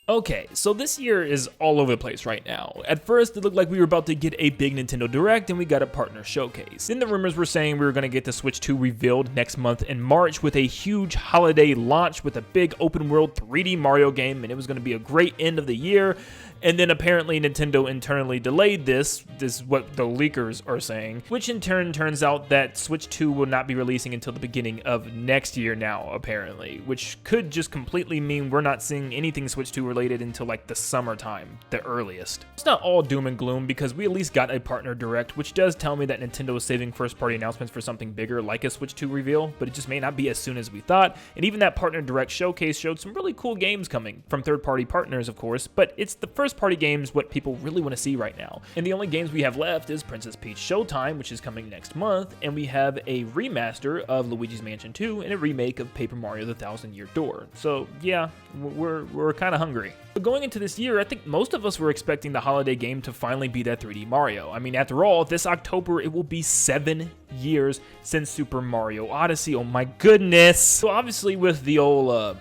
Okay, so this year is all over the place right now. At first, it looked like we were about to get a big Nintendo Direct and we got a partner showcase. Then the rumors were saying we were going to get the Switch 2 revealed next month in March with a huge holiday launch with a big open world 3D Mario game, and it was going to be a great end of the year. And then apparently Nintendo internally delayed this is what the leakers are saying, which in turn turns out that Switch 2 will not be releasing until the beginning of next year now, apparently, which could just completely mean we're not seeing anything Switch 2 related until like the summertime, the earliest. It's not all doom and gloom because we at least got a partner direct, which does tell me that Nintendo is saving first party announcements for something bigger like a Switch 2 reveal, but it just may not be as soon as we thought. And even that partner direct showcase showed some really cool games coming from third party partners, of course, but it's the first party games what people really want to see right now. And the only games we have left is Princess Peach Showtime, which is coming next month, and we have a remaster of Luigi's Mansion 2 and a remake of Paper Mario: The Thousand Year Door. So yeah, we're kind of hungry. But going into this year, I think most of us were expecting the holiday game to finally be that 3D Mario. I mean, after all, this October it will be 7 years since Super Mario Odyssey. Oh my goodness. So obviously with the old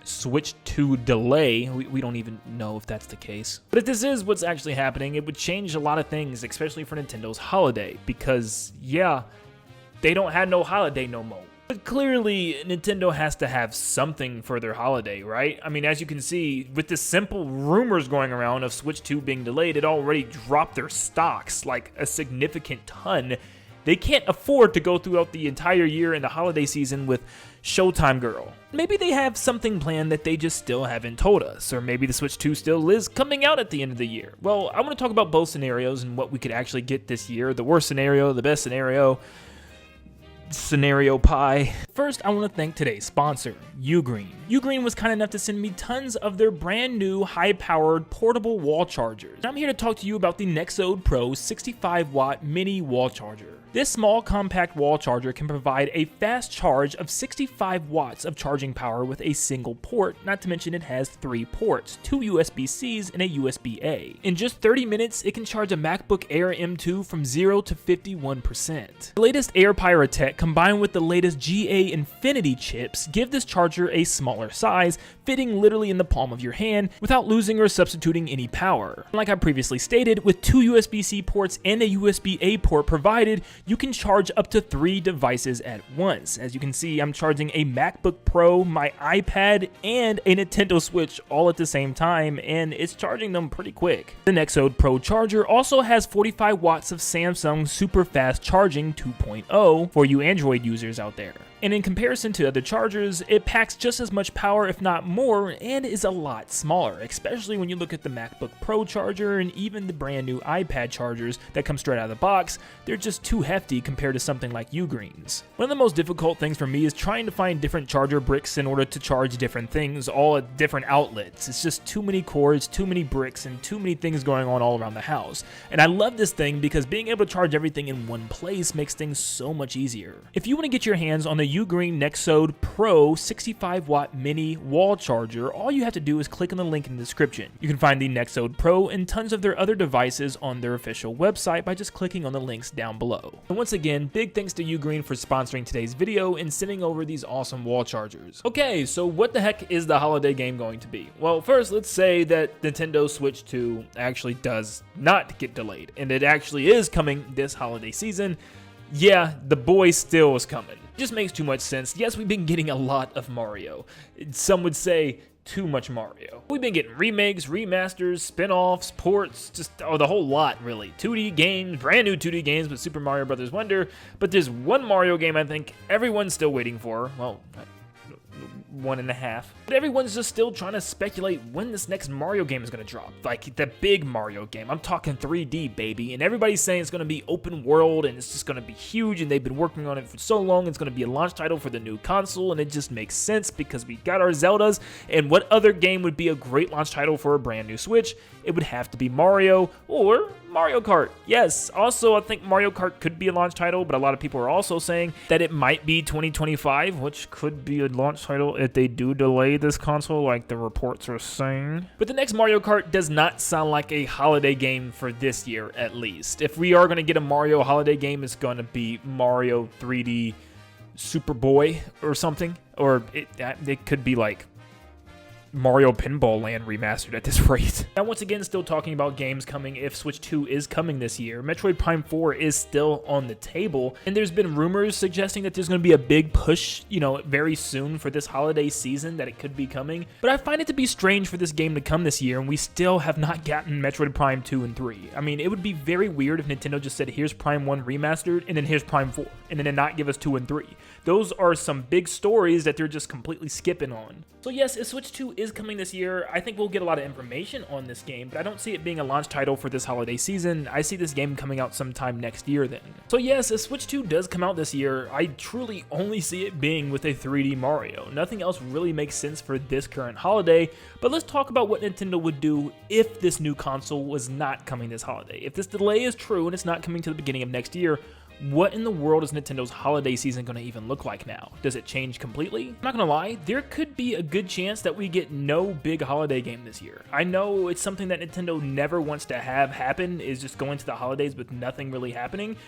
Switch 2 delay, we don't even know if that's the case. But if this is what's actually happening, it would change a lot of things, especially for Nintendo's holiday, because yeah, they don't have no holiday no more. But clearly, Nintendo has to have something for their holiday, right? I mean, as you can see, with the simple rumors going around of Switch 2 being delayed, it already dropped their stocks like a significant ton. They can't afford to go throughout the entire year in the holiday season with Showtime Girl. Maybe they have something planned that they just still haven't told us, or maybe the Switch 2 still is coming out at the end of the year. Well, I want to talk about both scenarios and what we could actually get this year, the worst scenario, the best scenario pie. First, I want to thank today's sponsor, Ugreen. Ugreen was kind enough to send me tons of their brand new high-powered portable wall chargers. I'm here to talk to you about the Nexode Pro 65-watt mini wall charger. This small compact wall charger can provide a fast charge of 65 watts of charging power with a single port, not to mention it has 3 ports, 2 USB-Cs and a USB-A. In just 30 minutes, it can charge a MacBook Air M2 from 0 to 51%. The latest AirPyra tech combined with the latest GA Infinity chips give this charger a smaller size, fitting literally in the palm of your hand without losing or substituting any power. Like I previously stated, with 2 USB-C ports and a USB-A port provided, you can charge up to 3 devices at once. As you can see, I'm charging a MacBook Pro, my iPad, and a Nintendo Switch all at the same time, and it's charging them pretty quick. The Nexode Pro charger also has 45 watts of Samsung Super Fast Charging 2.0 for you Android users out there. And in comparison to other chargers, it packs just as much power, if not more, and is a lot smaller, especially when you look at the MacBook Pro charger and even the brand new iPad chargers that come straight out of the box. They're just too hefty compared to something like Ugreen's. One of the most difficult things for me is trying to find different charger bricks in order to charge different things, all at different outlets. It's just too many cords, too many bricks, and too many things going on all around the house. And I love this thing because being able to charge everything in one place makes things so much easier. If you want to get your hands on the Ugreen Nexode Pro 65-watt mini wall charger, all you have to do is click on the link in the description. You can find the Nexode Pro and tons of their other devices on their official website by just clicking on the links down below. And once again, big thanks to Ugreen for sponsoring today's video and sending over these awesome wall chargers. Okay, so what the heck is the holiday game going to be? Well, first, let's say that Nintendo Switch 2 actually does not get delayed, and it actually is coming this holiday season. Yeah, the boy still is coming. Just makes too much sense. Yes, we've been getting a lot of Mario. Some would say too much Mario. We've been getting remakes, remasters, spin-offs, ports, just the whole lot really. 2D games, brand new 2D games with Super Mario Bros. Wonder, but there's one Mario game I think everyone's still waiting for. Well, 1.5. But everyone's just still trying to speculate when this next Mario game is going to drop. Like the big Mario game. I'm talking 3D, baby. And everybody's saying it's going to be open world and it's just going to be huge and they've been working on it for so long. It's going to be a launch title for the new console and it just makes sense because we got our Zeldas. And what other game would be a great launch title for a brand new Switch? It would have to be Mario or Mario Kart. Yes, also I think Mario Kart could be a launch title, but a lot of people are also saying that it might be 2025, which could be a launch title if they do delay this console like the reports are saying. But the next Mario Kart does not sound like a holiday game for this year at least. If we are going to get a Mario holiday game, it's going to be Mario 3D Superboy or something, or it could be like Mario Pinball Land remastered at this rate. Now, once again, still talking about games coming if Switch 2 is coming this year. Metroid Prime 4 is still on the table, and there's been rumors suggesting that there's going to be a big push, very soon for this holiday season, that it could be coming. But I find it to be strange for this game to come this year, and we still have not gotten Metroid Prime 2 and 3. I mean, it would be very weird if Nintendo just said, here's Prime 1 remastered, and then here's Prime 4, and then not give us 2 and 3. Those are some big stories that they're just completely skipping on. So yes, if Switch 2 is coming this year, I think we'll get a lot of information on this game, but I don't see it being a launch title for this holiday season. I see this game coming out sometime next year then. So yes, if Switch 2 does come out this year, I truly only see it being with a 3D Mario. Nothing else really makes sense for this current holiday, but let's talk about what Nintendo would do if this new console was not coming this holiday. If this delay is true and it's not coming to the beginning of next year, what in the world is Nintendo's holiday season going to even look like now? Does it change completely? I'm not going to lie, there could be a good chance that we get no big holiday game this year. I know it's something that Nintendo never wants to have happen, is just going to the holidays with nothing really happening.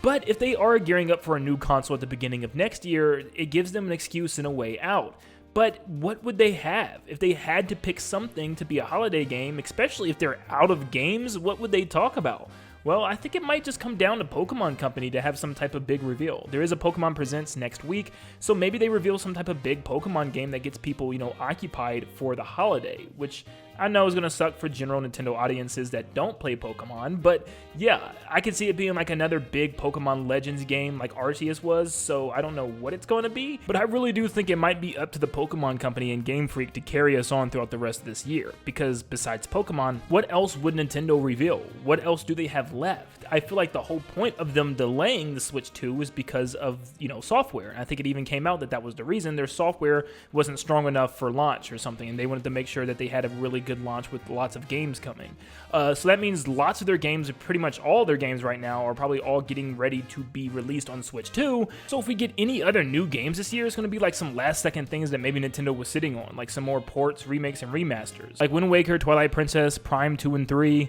But if they are gearing up for a new console at the beginning of next year, it gives them an excuse and a way out. But what would they have? If they had to pick something to be a holiday game, especially if they're out of games, what would they talk about? Well, I think it might just come down to Pokemon Company to have some type of big reveal. There is a Pokemon Presents next week, so maybe they reveal some type of big Pokemon game that gets people, occupied for the holiday, which I know is going to suck for general Nintendo audiences that don't play Pokemon, but yeah, I could see it being like another big Pokemon Legends game like Arceus was, so I don't know what it's going to be, but I really do think it might be up to the Pokemon Company and Game Freak to carry us on throughout the rest of this year, because besides Pokemon, what else would Nintendo reveal? What else do they have left? I feel like the whole point of them delaying the Switch 2 was because of, software. And I think it even came out that that was the reason. Their software wasn't strong enough for launch or something, and they wanted to make sure that they had a really good launch with lots of games coming. So that means lots of their games, pretty much all their games right now, are probably all getting ready to be released on Switch 2. So if we get any other new games this year, it's going to be like some last second things that maybe Nintendo was sitting on, like some more ports, remakes, and remasters. Like Wind Waker, Twilight Princess, Prime 2 and 3,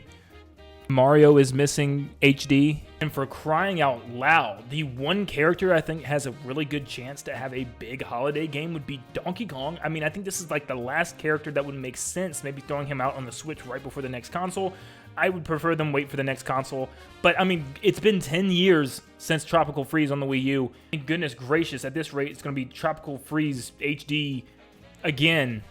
Mario is missing HD. And for crying out loud, the one character I think has a really good chance to have a big holiday game would be Donkey Kong. I mean, I think this is like the last character that would make sense, maybe throwing him out on the Switch right before the next console. I would prefer them wait for the next console. But I mean, it's been 10 years since Tropical Freeze on the Wii U. And goodness gracious, at this rate, it's going to be Tropical Freeze HD again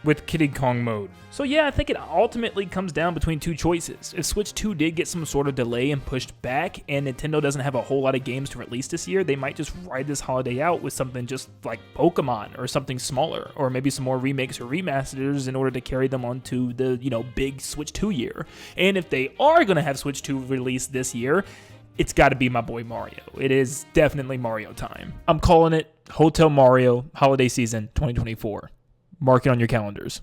with Kiddy Kong mode. So yeah, I think it ultimately comes down between two choices. If Switch 2 did get some sort of delay and pushed back, and Nintendo doesn't have a whole lot of games to release this year, they might just ride this holiday out with something just like Pokemon or something smaller, or maybe some more remakes or remasters in order to carry them onto the, big Switch 2 year. And if they are going to have Switch 2 released this year, it's got to be my boy Mario. It is definitely Mario time. I'm calling it Hotel Mario Holiday Season 2024. Mark it on your calendars.